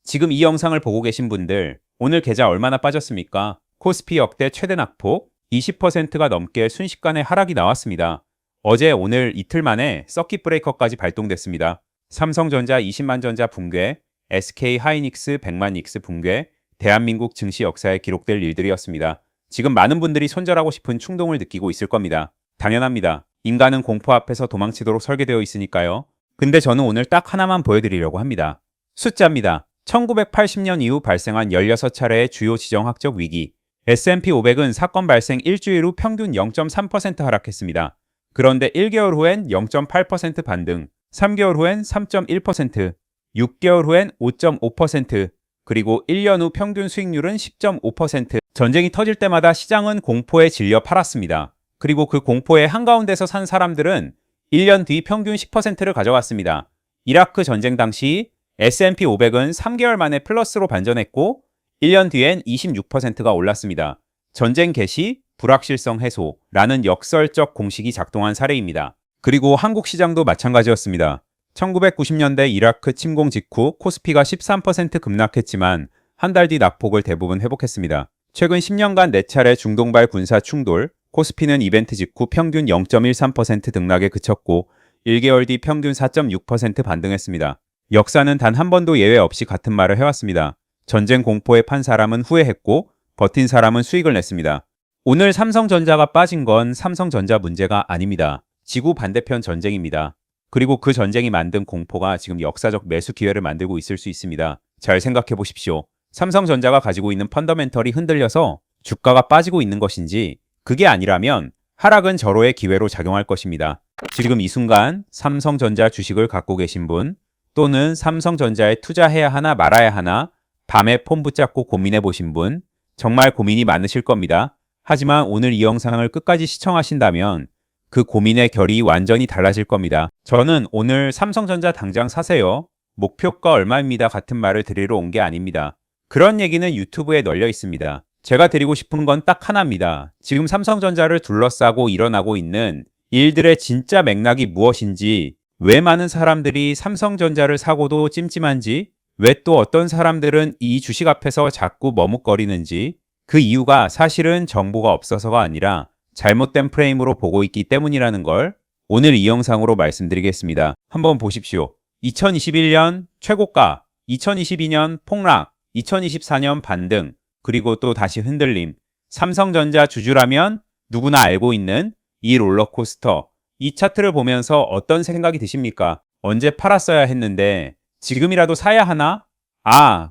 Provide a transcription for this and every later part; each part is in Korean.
지금 이 영상을 보고 계신 분들, 오늘 계좌 얼마나 빠졌습니까? 코스피 역대 최대 낙폭 20%가 넘게 순식간에 하락이 나왔습니다. 어제 오늘 이틀 만에 서킷 브레이커까지 발동됐습니다. 삼성전자 20만 전자 붕괴, SK 하이닉스 100만 닉스 붕괴, 대한민국 증시 역사에 기록될 일들이었습니다. 지금 많은 분들이 손절하고 싶은 충동을 느끼고 있을 겁니다. 당연합니다. 인간은 공포 앞에서 도망치도록 설계되어 있으니까요. 근데 저는 오늘 딱 하나만 보여드리려고 합니다. 숫자입니다. 1980년 이후 발생한 16차례의 주요 지정학적 위기. S&P 500은 사건 발생 일주일 후 평균 0.3% 하락했습니다. 그런데 1개월 후엔 0.8% 반등, 3개월 후엔 3.1%, 6개월 후엔 5.5%, 그리고 1년 후 평균 수익률은 10.5%. 전쟁이 터질 때마다 시장은 공포에 질려 팔았습니다. 그리고 그 공포의 한가운데서 산 사람들은 1년 뒤 평균 10%를 가져갔습니다. 이라크 전쟁 당시 S&P 500은 3개월 만에 플러스로 반전했고 1년 뒤엔 26%가 올랐습니다. 전쟁 개시, 불확실성 해소라는 역설적 공식이 작동한 사례입니다. 그리고 한국 시장도 마찬가지였습니다. 1990년대 이라크 침공 직후 코스피가 13% 급락했지만 한 달 뒤 낙폭을 대부분 회복했습니다. 최근 10년간 4차례 중동발 군사 충돌, 코스피는 이벤트 직후 평균 0.13% 등락에 그쳤고 1개월 뒤 평균 4.6% 반등했습니다. 역사는 단 한 번도 예외 없이 같은 말을 해왔습니다. 전쟁 공포에 판 사람은 후회했고 버틴 사람은 수익을 냈습니다. 오늘 삼성전자가 빠진 건 삼성전자 문제가 아닙니다. 지구 반대편 전쟁입니다. 그리고 그 전쟁이 만든 공포가 지금 역사적 매수 기회를 만들고 있을 수 있습니다. 잘 생각해 보십시오. 삼성전자가 가지고 있는 펀더멘털이 흔들려서 주가가 빠지고 있는 것인지 그게 아니라면 하락은 절호의 기회로 작용할 것입니다. 지금 이 순간 삼성전자 주식을 갖고 계신 분 또는 삼성전자에 투자해야 하나 말아야 하나 밤에 폰 붙잡고 고민해 보신 분 정말 고민이 많으실 겁니다. 하지만 오늘 이 영상을 끝까지 시청하신다면 그 고민의 결이 완전히 달라질 겁니다. 저는 오늘 삼성전자 당장 사세요. 목표가 얼마입니다. 같은 말을 드리러 온 게 아닙니다. 그런 얘기는 유튜브에 널려 있습니다. 제가 드리고 싶은 건 딱 하나입니다. 지금 삼성전자를 둘러싸고 일어나고 있는 일들의 진짜 맥락이 무엇인지, 왜 많은 사람들이 삼성전자를 사고도 찜찜한지, 왜 또 어떤 사람들은 이 주식 앞에서 자꾸 머뭇거리는지, 그 이유가 사실은 정보가 없어서가 아니라 잘못된 프레임으로 보고 있기 때문이라는 걸 오늘 이 영상으로 말씀드리겠습니다. 한번 보십시오. 2021년 최고가, 2022년 폭락, 2024년 반등, 그리고 또 다시 흔들림. 삼성전자 주주라면 누구나 알고 있는 이 롤러코스터. 이 차트를 보면서 어떤 생각이 드십니까? 언제 팔았어야 했는데 지금이라도 사야 하나?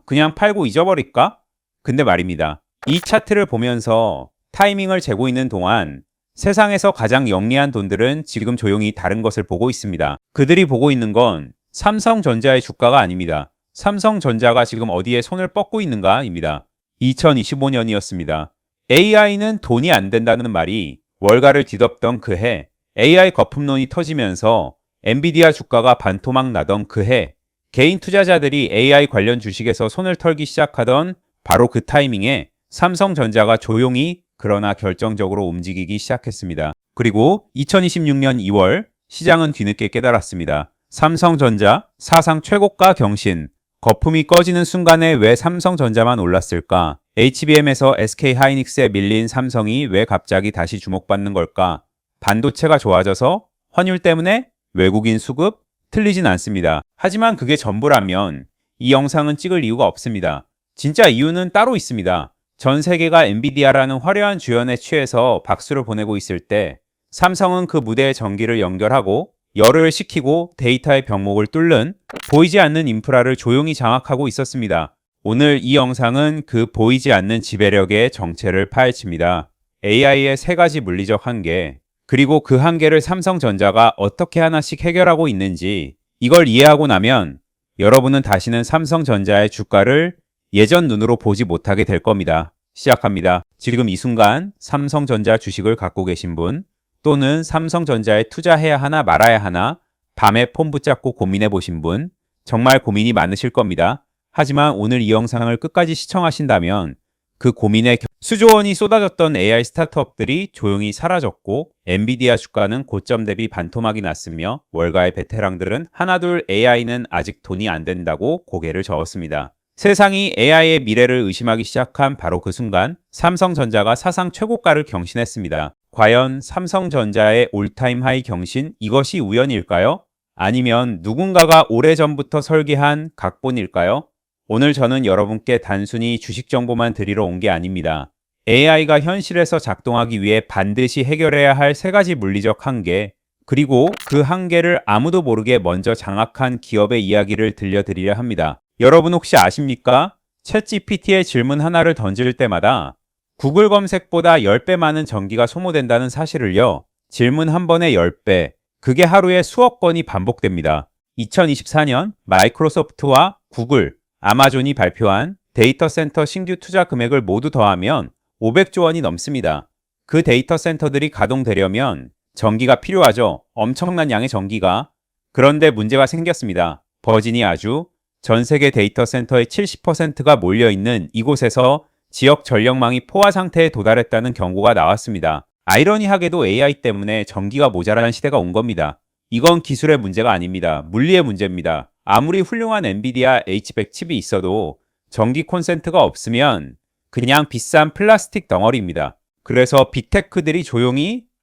그냥 팔고 잊어버릴까? 근데 말입니다. 이 차트를 보면서 타이밍을 재고 있는 동안 세상에서 가장 영리한 돈들은 지금 조용히 다른 것을 보고 있습니다. 그들이 보고 있는 건 삼성전자의 주가가 아닙니다. 삼성전자가 지금 어디에 손을 뻗고 있는가입니다. 2025년이었습니다. AI는 돈이 안 된다는 말이 월가를 뒤덮던 그 해, AI 거품론이 터지면서 엔비디아 주가가 반토막 나던 그 해, 개인 투자자들이 AI 관련 주식에서 손을 털기 시작하던 바로 그 타이밍에 삼성전자가 조용히 그러나 결정적으로 움직이기 시작했습니다. 그리고 2026년 2월 시장은 뒤늦게 깨달았습니다. 삼성전자 사상 최고가 경신. 거품이 꺼지는 순간에 왜 삼성전자만 올랐을까? HBM에서 SK 하이닉스에 밀린 삼성이 왜 갑자기 다시 주목받는 걸까? 반도체가 좋아져서? 환율 때문에? 외국인 수급? 틀리진 않습니다. 하지만 그게 전부라면 이 영상은 찍을 이유가 없습니다. 진짜 이유는 따로 있습니다. 전 세계가 엔비디아라는 화려한 주연에 취해서 박수를 보내고 있을 때 삼성은 그 무대에 전기를 연결하고 열을 식히고 데이터의 병목을 뚫는 보이지 않는 인프라를 조용히 장악하고 있었습니다. 오늘 이 영상은 그 보이지 않는 지배력의 정체를 파헤칩니다. AI의 3가지 물리적 한계, 그리고 그 한계를 삼성전자가 어떻게 하나씩 해결하고 있는지 이걸 이해하고 나면 여러분은 다시는 삼성전자의 주가를 예전 눈으로 보지 못하게 될 겁니다. 시작합니다. 지금 이 순간 삼성전자 주식을 갖고 계신 분 또는 삼성전자에 투자해야 하나 말아야 하나 밤에 폰 붙잡고 고민해 보신 분 정말 고민이 많으실 겁니다. 하지만 오늘 이 영상을 끝까지 시청하신다면 그 고민에 수조 원이 쏟아졌던 AI 스타트업들이 조용히 사라졌고 엔비디아 주가는 고점 대비 반토막이 났으며 월가의 베테랑들은 하나둘 AI는 아직 돈이 안 된다고 고개를 저었습니다. 세상이 AI의 미래를 의심하기 시작한 바로 그 순간 삼성전자가 사상 최고가를 경신했습니다. 과연 삼성전자의 올타임 하이 경신, 이것이 우연일까요? 아니면 누군가가 오래전부터 설계한 각본일까요? 오늘 저는 여러분께 단순히 주식 정보만 드리러 온 게 아닙니다. AI가 현실에서 작동하기 위해 반드시 해결해야 할 세 가지 물리적 한계, 그리고 그 한계를 아무도 모르게 먼저 장악한 기업의 이야기를 들려드리려 합니다. 여러분 혹시 아십니까? 챗GPT의 질문 하나를 던질 때마다 구글 검색보다 10배 많은 전기가 소모된다는 사실을요. 질문 한 번에 10배, 그게 하루에 수억 건이 반복됩니다. 2024년 마이크로소프트와 구글, 아마존이 발표한 데이터 센터 신규 투자 금액을 모두 더하면 500조 원이 넘습니다. 그 데이터 센터들이 가동되려면 전기가 필요하죠. 엄청난 양의 전기가. 그런데 문제가 생겼습니다. 버지니아주, 전 세계 데이터 센터의 70%가 몰려있는 이곳에서 지역 전력망이 포화 상태에 도달했다는 경고가 나왔습니다. 아이러니하게도 AI 때문에 전기가 모자라는 시대가 온 겁니다. 이건 기술의 문제가 아닙니다. 물리의 문제입니다. 아무리 훌륭한 엔비디아 H100 칩이 있어도 전기 콘센트가 없으면 그냥 비싼 플라스틱 덩어리입니다. 그래서 빅테크들이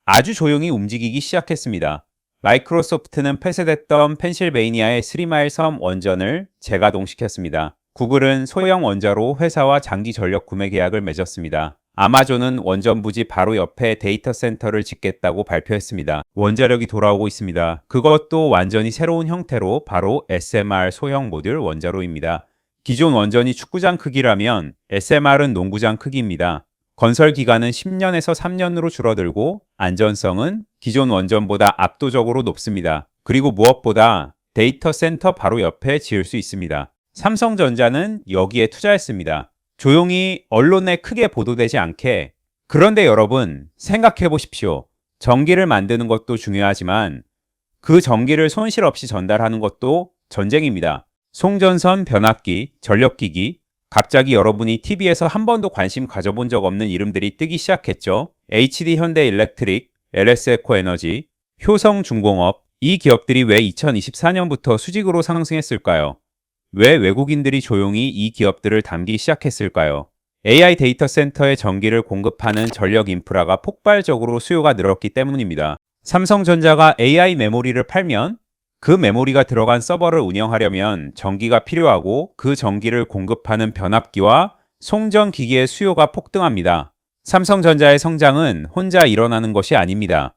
아주 조용히 움직이기 시작했습니다. 마이크로소프트는 폐쇄됐던 펜실베이니아의 스리마일 섬 원전을 재가동시켰습니다. 구글은 소형 원자로 회사와 장기 전력 구매 계약을 맺었습니다. 아마존은 원전 부지 바로 옆에 데이터 센터를 짓겠다고 발표했습니다. 원자력이 돌아오고 있습니다. 그것도 완전히 새로운 형태로 바로 SMR 소형 모듈 원자로입니다. 기존 원전이 축구장 크기라면 SMR은 농구장 크기입니다. 건설 기간은 10년에서 3년으로 줄어들고 안전성은 기존 원전보다 압도적으로 높습니다. 그리고 무엇보다 데이터 센터 바로 옆에 지을 수 있습니다. 삼성전자는 여기에 투자했습니다. 조용히 언론에 크게 보도되지 않게. 그런데 여러분, 생각해 보십시오. 전기를 만드는 것도 중요하지만 그 전기를 손실 없이 전달하는 것도 전쟁입니다. 송전선 변압기, 전력기기, 갑자기 여러분이 TV에서 한 번도 관심 가져본 적 없는 이름들이 뜨기 시작했죠. HD 현대일렉트릭, LS에코에너지, 효성중공업, 이 기업들이 왜 2024년부터 수직으로 상승했을까요? 왜 외국인들이 조용히 이 기업들을 담기 시작했을까요? AI 데이터 센터에 전기를 공급하는 전력 인프라가 폭발적으로 수요가 늘었기 때문입니다. 삼성전자가 AI 메모리를 팔면 그 메모리가 들어간 서버를 운영하려면 전기가 필요하고 그 전기를 공급하는 변압기와 송전 기기의 수요가 폭등합니다. 삼성전자의 성장은 혼자 일어나는 것이 아닙니다.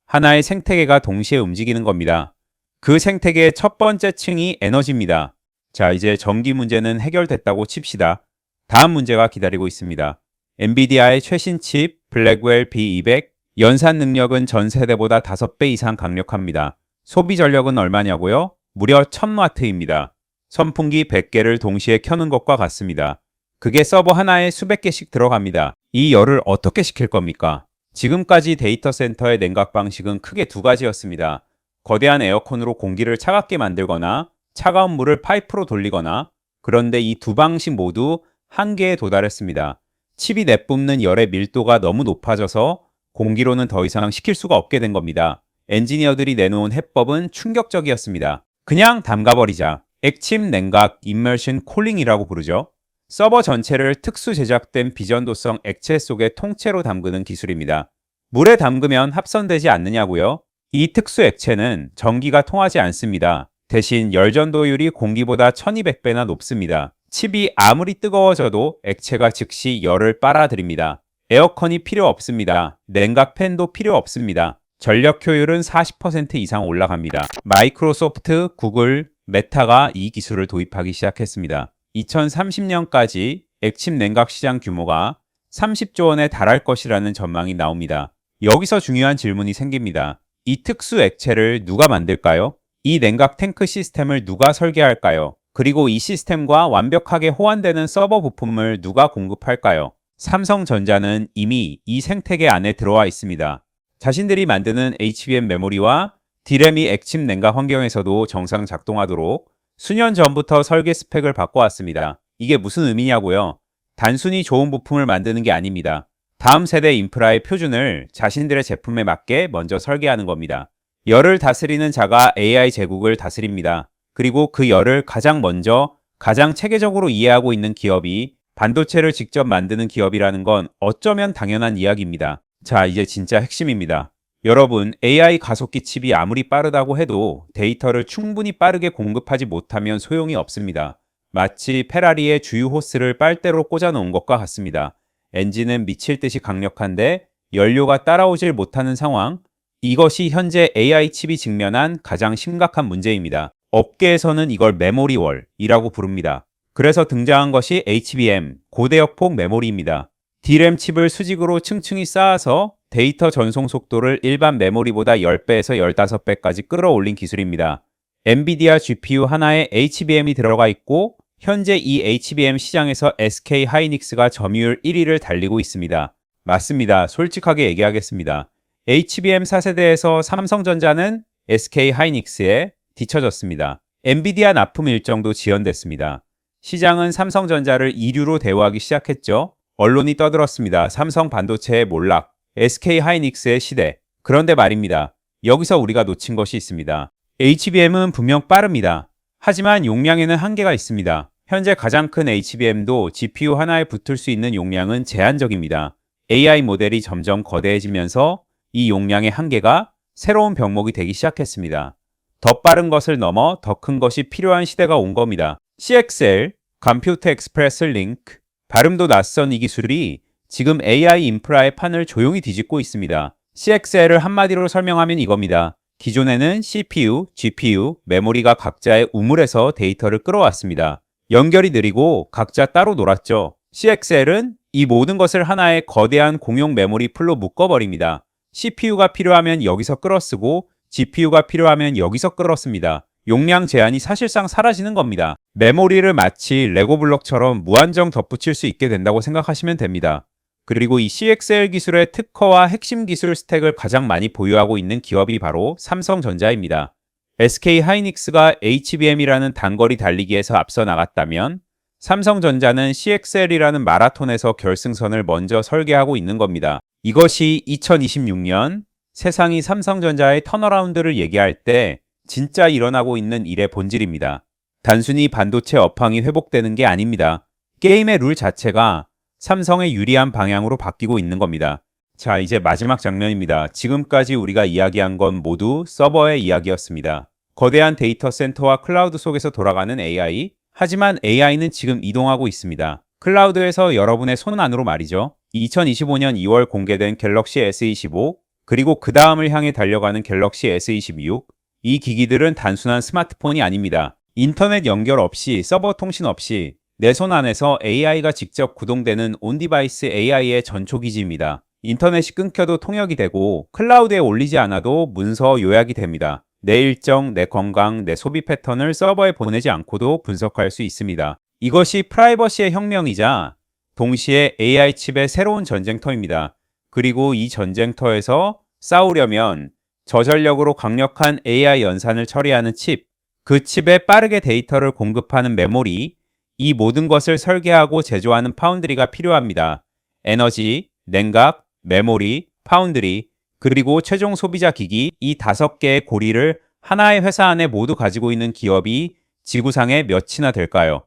하나의 생태계가 동시에 움직이는 겁니다. 그 생태계의 첫 번째 층이 에너지입니다. 자, 이제 전기 문제는 해결됐다고 칩시다. 다음 문제가 기다리고 있습니다. 엔비디아의 최신 칩 블랙웰 B200, 연산 능력은 전 세대보다 5배 이상 강력합니다. 소비 전력은 얼마냐고요? 무려 1000W입니다. 선풍기 100개를 동시에 켜는 것과 같습니다. 그게 서버 하나에 수백 개씩 들어갑니다. 이 열을 어떻게 식힐 겁니까? 지금까지 데이터 센터의 냉각 방식은 크게 두 가지였습니다. 거대한 에어컨으로 공기를 차갑게 만들거나 차가운 물을 파이프로 돌리거나. 그런데 이 두 방식 모두 한계에 도달했습니다. 칩이 내뿜는 열의 밀도가 너무 높아져서 공기로는 더 이상 식힐 수가 없게 된 겁니다. 엔지니어들이 내놓은 해법은 충격적이었습니다. 그냥 담가버리자. 액침 냉각 임머션 콜링이라고 부르죠. 서버 전체를 특수 제작된 비전도성 액체 속에 통째로 담그는 기술입니다. 물에 담그면 합선되지 않느냐고요? 이 특수 액체는 전기가 통하지 않습니다. 대신 열 전도율이 공기보다 1200배나 높습니다. 칩이 아무리 뜨거워져도 액체가 즉시 열을 빨아들입니다. 에어컨이 필요 없습니다. 냉각팬도 필요 없습니다. 전력 효율은 40% 이상 올라갑니다. 마이크로소프트, 구글, 메타가 이 기술을 도입하기 시작했습니다. 2030년까지 액침 냉각 시장 규모가 30조 원에 달할 것이라는 전망이 나옵니다. 여기서 중요한 질문이 생깁니다. 이 특수 액체를 누가 만들까요? 이 냉각 탱크 시스템을 누가 설계할까요? 그리고 이 시스템과 완벽하게 호환되는 서버 부품을 누가 공급할까요? 삼성전자는 이미 이 생태계 안에 들어와 있습니다. 자신들이 만드는 HBM 메모리와 D램이 액침 냉각 환경에서도 정상 작동하도록 수년 전부터 설계 스펙을 바꿔왔습니다. 이게 무슨 의미냐고요? 단순히 좋은 부품을 만드는 게 아닙니다. 다음 세대 인프라의 표준을 자신들의 제품에 맞게 먼저 설계하는 겁니다. 열을 다스리는 자가 AI 제국을 다스립니다. 그리고 그 열을 가장 먼저 가장 체계적으로 이해하고 있는 기업이 반도체를 직접 만드는 기업이라는 건 어쩌면 당연한 이야기입니다. 자, 이제 진짜 핵심입니다. 여러분, AI 가속기 칩이 아무리 빠르다고 해도 데이터를 충분히 빠르게 공급하지 못하면 소용이 없습니다. 마치 페라리의 주유 호스를 빨대로 꽂아 놓은 것과 같습니다. 엔진은 미칠 듯이 강력한데 연료가 따라오질 못하는 상황, 이것이 현재 AI 칩이 직면한 가장 심각한 문제입니다. 업계에서는 이걸 메모리월이라고 부릅니다. 그래서 등장한 것이 HBM, 고대역폭 메모리입니다. D램 칩을 수직으로 층층이 쌓아서 데이터 전송 속도를 일반 메모리보다 10배에서 15배까지 끌어올린 기술입니다. 엔비디아 GPU 하나에 HBM이 들어가 있고 현재 이 HBM 시장에서 SK 하이닉스가 점유율 1위를 달리고 있습니다. 맞습니다. 솔직하게 얘기하겠습니다. HBM 4세대에서 삼성전자는 SK 하이닉스에 뒤처졌습니다. 엔비디아 납품 일정도 지연됐습니다. 시장은 삼성전자를 2류로 대우하기 시작했죠. 언론이 떠들었습니다. 삼성 반도체의 몰락, SK 하이닉스의 시대. 그런데 말입니다. 여기서 우리가 놓친 것이 있습니다. HBM은 분명 빠릅니다. 하지만 용량에는 한계가 있습니다. 현재 가장 큰 HBM도 GPU 하나에 붙을 수 있는 용량은 제한적입니다. AI 모델이 점점 거대해지면서 이 용량의 한계가 새로운 병목이 되기 시작했습니다. 더 빠른 것을 넘어 더 큰 것이 필요한 시대가 온 겁니다. CXL, 컴퓨터 익스프레스 링크, 발음도 낯선 이 기술이 지금 AI 인프라의 판을 조용히 뒤집고 있습니다. CXL을 한마디로 설명하면 이겁니다. 기존에는 CPU, GPU, 메모리가 각자의 우물에서 데이터를 끌어왔습니다. 연결이 느리고 각자 따로 놀았죠. CXL은 이 모든 것을 하나의 거대한 공용 메모리 풀로 묶어버립니다. CPU가 필요하면 여기서 끌어쓰고 GPU가 필요하면 여기서 끌어씁니다. 용량 제한이 사실상 사라지는 겁니다. 메모리를 마치 레고 블록처럼 무한정 덧붙일 수 있게 된다고 생각하시면 됩니다. 그리고 이 CXL 기술의 특허와 핵심 기술 스택을 가장 많이 보유하고 있는 기업이 바로 삼성전자입니다. SK 하이닉스가 HBM이라는 단거리 달리기에서 앞서 나갔다면 삼성전자는 CXL이라는 마라톤에서 결승선을 먼저 설계하고 있는 겁니다. 이것이 2026년 세상이 삼성전자의 턴어라운드를 얘기할 때 진짜 일어나고 있는 일의 본질입니다. 단순히 반도체 업황이 회복되는 게 아닙니다. 게임의 룰 자체가 삼성의 유리한 방향으로 바뀌고 있는 겁니다. 자, 이제 마지막 장면입니다. 지금까지 우리가 이야기한 건 모두 서버의 이야기였습니다. 거대한 데이터 센터와 클라우드 속에서 돌아가는 AI. 하지만 AI는 지금 이동하고 있습니다. 클라우드에서 여러분의 손 안으로 말이죠. 2025년 2월 공개된 갤럭시 S25, 그리고 그 다음을 향해 달려가는 갤럭시 S26. 이 기기들은 단순한 스마트폰이 아닙니다. 인터넷 연결 없이, 서버 통신 없이 내 손 안에서 AI가 직접 구동되는 온디바이스 AI의 전초기지입니다. 인터넷이 끊겨도 통역이 되고 클라우드에 올리지 않아도 문서 요약이 됩니다. 내 일정, 내 건강, 내 소비 패턴을 서버에 보내지 않고도 분석할 수 있습니다. 이것이 프라이버시의 혁명이자 동시에 AI 칩의 새로운 전쟁터입니다. 그리고 이 전쟁터에서 싸우려면 저전력으로 강력한 AI 연산을 처리하는 칩, 그 칩에 빠르게 데이터를 공급하는 메모리, 이 모든 것을 설계하고 제조하는 파운드리가 필요합니다. 에너지, 냉각, 메모리, 파운드리, 그리고 최종 소비자 기기, 이 5개의 고리를 하나의 회사 안에 모두 가지고 있는 기업이 지구상에 몇이나 될까요?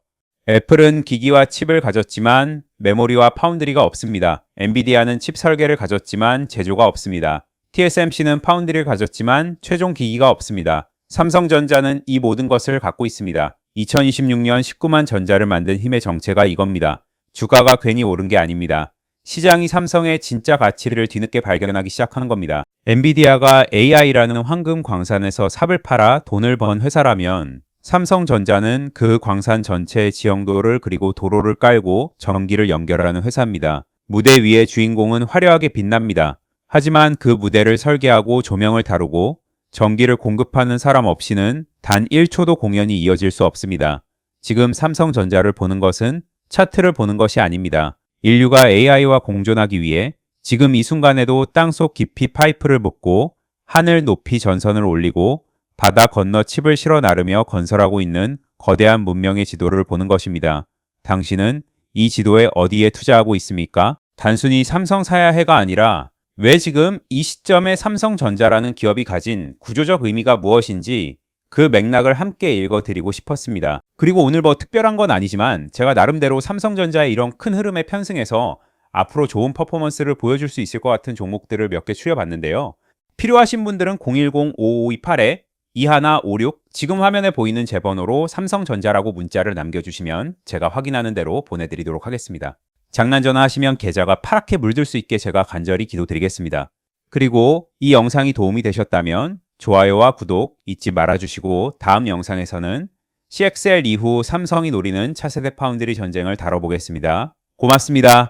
애플은 기기와 칩을 가졌지만 메모리와 파운드리가 없습니다. 엔비디아는 칩 설계를 가졌지만 제조가 없습니다. TSMC는 파운드리를 가졌지만 최종 기기가 없습니다. 삼성전자는 이 모든 것을 갖고 있습니다. 2026년 19만 전자를 만든 힘의 정체가 이겁니다. 주가가 괜히 오른 게 아닙니다. 시장이 삼성의 진짜 가치를 뒤늦게 발견하기 시작하는 겁니다. 엔비디아가 AI라는 황금 광산에서 삽을 팔아 돈을 번 회사라면 삼성전자는 그 광산 전체의 지형도를 그리고 도로를 깔고 전기를 연결하는 회사입니다. 무대 위의 주인공은 화려하게 빛납니다. 하지만 그 무대를 설계하고 조명을 다루고 전기를 공급하는 사람 없이는 단 1초도 공연이 이어질 수 없습니다. 지금 삼성전자를 보는 것은 차트를 보는 것이 아닙니다. 인류가 AI와 공존하기 위해 지금 이 순간에도 땅속 깊이 파이프를 붓고 하늘 높이 전선을 올리고 바다 건너 칩을 실어 나르며 건설하고 있는 거대한 문명의 지도를 보는 것입니다. 당신은 이 지도에 어디에 투자하고 있습니까? 단순히 삼성 사야 해가 아니라 왜 지금 이 시점에 삼성전자라는 기업이 가진 구조적 의미가 무엇인지 그 맥락을 함께 읽어드리고 싶었습니다. 그리고 오늘 뭐 특별한 건 아니지만 제가 나름대로 삼성전자의 이런 큰 흐름에 편승해서 앞으로 좋은 퍼포먼스를 보여줄 수 있을 것 같은 종목들을 몇 개 추려봤는데요. 필요하신 분들은 010-5528-2156 지금 화면에 보이는 제 번호로 삼성전자라고 문자를 남겨주시면 제가 확인하는 대로 보내드리도록 하겠습니다. 장난 전화하시면 계좌가 파랗게 물들 수 있게 제가 간절히 기도드리겠습니다. 그리고 이 영상이 도움이 되셨다면 좋아요와 구독 잊지 말아주시고 다음 영상에서는 CXL 이후 삼성이 노리는 차세대 파운드리 전쟁을 다뤄보겠습니다. 고맙습니다.